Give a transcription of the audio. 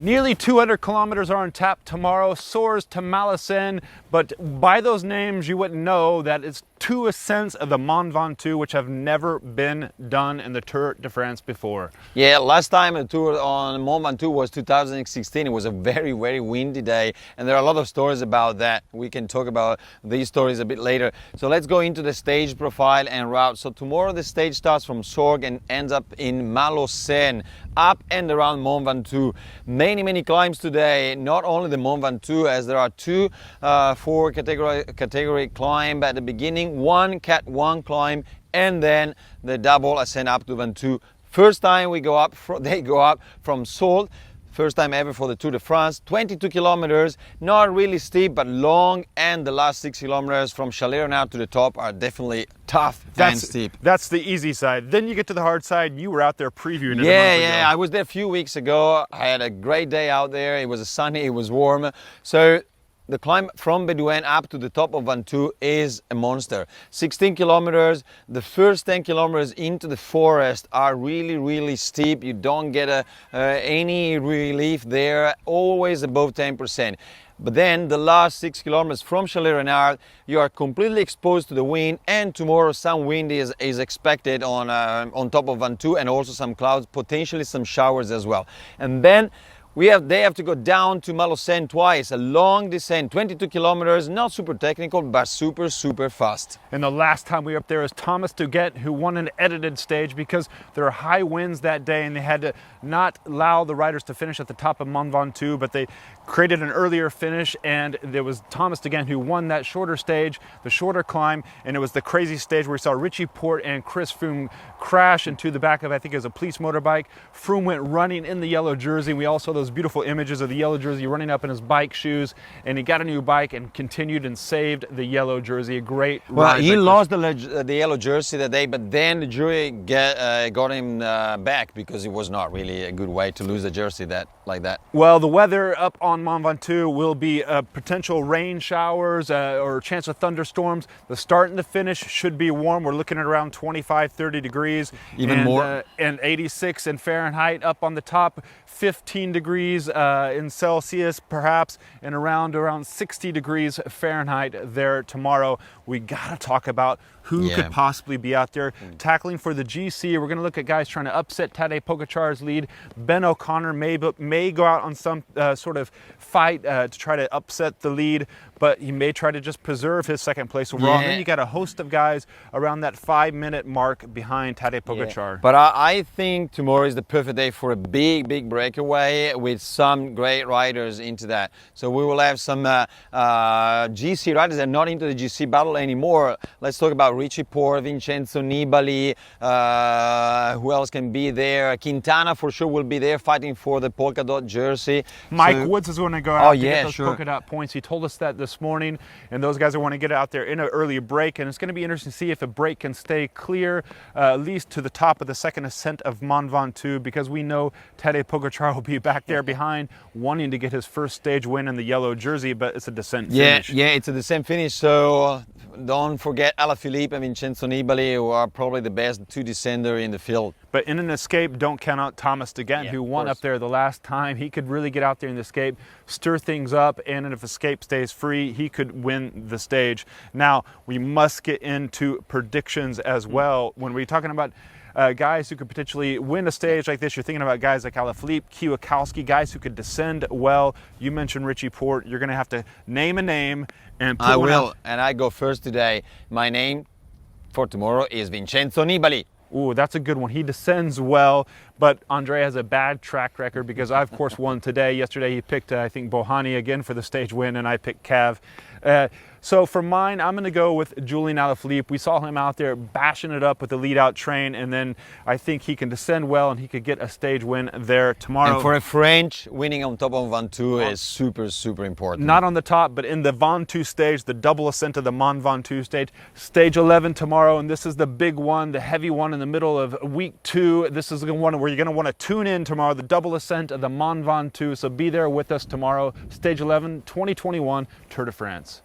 Nearly 200 kilometers are on tap tomorrow, soars to Malacen, but by those names you wouldn't know that it's two ascents of the Mont Ventoux which have never been done in the Tour de France before. Yeah, last time a tour on Mont Ventoux was 2016. It was a very windy day, and there are a lot of stories about that. We can talk about these stories a bit later. So let's go into the stage profile and route. So tomorrow the stage starts from Sorgues and ends up in Malacen, up and around Mont Ventoux. Many climbs today, not only the Mont Ventoux, as there are two 4 category climb at the beginning, one Cat 1 climb, and then the double ascent up to Ventoux. First time they go up from Sorgues. First time ever for the Tour de France, 22 kilometers, not really steep, but long, and the last 6 kilometers from Chalais-Renard to the top are definitely tough and steep. That's the easy side. Then you get to the hard side. You were out there previewing it. Yeah, I was there a few weeks ago. I had a great day out there. It was sunny, it was warm. So the climb from Bédouin up to the top of Ventoux is a monster. 16 kilometers. The first 10 kilometers into the forest are really steep. You don't get any relief there, always above 10%. But then the last 6 kilometers from Chalais-Renard, you are completely exposed to the wind, and tomorrow some wind is expected on top of Ventoux, and also some clouds, potentially some showers as well. And then they have to go down to Malacen twice, a long descent, 22 kilometers, not super technical, but super fast. And the last time we were up there is Thomas Duguet, who won an edited stage because there are high winds that day and they had to not allow the riders to finish at the top of Mont Ventoux, but they created an earlier finish, and there was Thomas Duguet who won that shorter stage, the shorter climb, and it was the crazy stage where we saw Richie, Porte, and Chris Froome crash into the back of, I think it was a police motorbike. Froome went running in the yellow jersey. We all saw those beautiful images of the yellow jersey running up in his bike shoes, and he got a new bike and continued and saved the yellow jersey. A great Well, he lost the yellow jersey that day, but then the jury got him back, because it was not really a good way to lose a jersey like that. Well, the weather up on Mont Ventoux will be potential rain showers or chance of thunderstorms. The start and the finish should be warm. We're looking at around 25-30 degrees. Even more. And 86 in Fahrenheit. Up on the top, 15 degrees in Celsius perhaps, and around 60 degrees Fahrenheit there tomorrow. We gotta talk about who could possibly be out there tackling for the GC. We're going to look at guys trying to upset Tadej Pogacar's lead. Ben O'Connor may go out on some sort of fight to try to upset the lead, but he may try to just preserve his second place overall. And then you got a host of guys around that 5-minute mark behind Tadej Pogacar. But I think tomorrow is the perfect day for a big breakaway with some great riders into that. So we will have some GC riders that are not into the GC battle anymore. Let's talk about Richie, Porte, Vincenzo, Nibali. Who else can be there? Quintana for sure will be there fighting for the polka dot jersey. Mike Woods is going to go out to get those polka dot points. He told us that this morning, and those guys are want to get out there in an early break, and it's going to be interesting to see if the break can stay clear at least to the top of the second ascent of Mont Ventoux, because we know Tadej Pogacar will be back there behind, wanting to get his first stage win in the yellow jersey, but it's a descent finish. Yeah, it's a descent finish, so don't forget Alaphilippe and Vincenzo Nibali, who are probably the best two descender in the field. But in an escape, don't count out Thomas Duguet, who won up there the last time. He could really get out there in the escape, stir things up, and if escape stays free, he could win the stage. Now, we must get into predictions as well. When we're talking about guys who could potentially win a stage like this, you're thinking about guys like Alaphilippe, Kwiatkowski, guys who could descend well. You mentioned Richie Porte. You're going to have to name a name and put one out. And I go first today. My name for tomorrow is Vincenzo Nibali. Ooh, that's a good one. He descends well, but Andre has a bad track record because I, of course, won today. Yesterday he picked, I think, Bohani again for the stage win, and I picked Cav. So for mine, I'm going to go with Julian Alaphilippe. We saw him out there bashing it up with the lead-out train, and then I think he can descend well, and he could get a stage win there tomorrow. And for a French, winning on top of Ventoux is super important. Not on the top, but in the Ventoux stage, the double ascent of the Mont Ventoux stage. Stage 11 tomorrow, and this is the big one, the heavy one in the middle of week 2. This is the one where you're going to want to tune in tomorrow, the double ascent of the Mont Ventoux. So be there with us tomorrow, stage 11, 2021 Tour de France.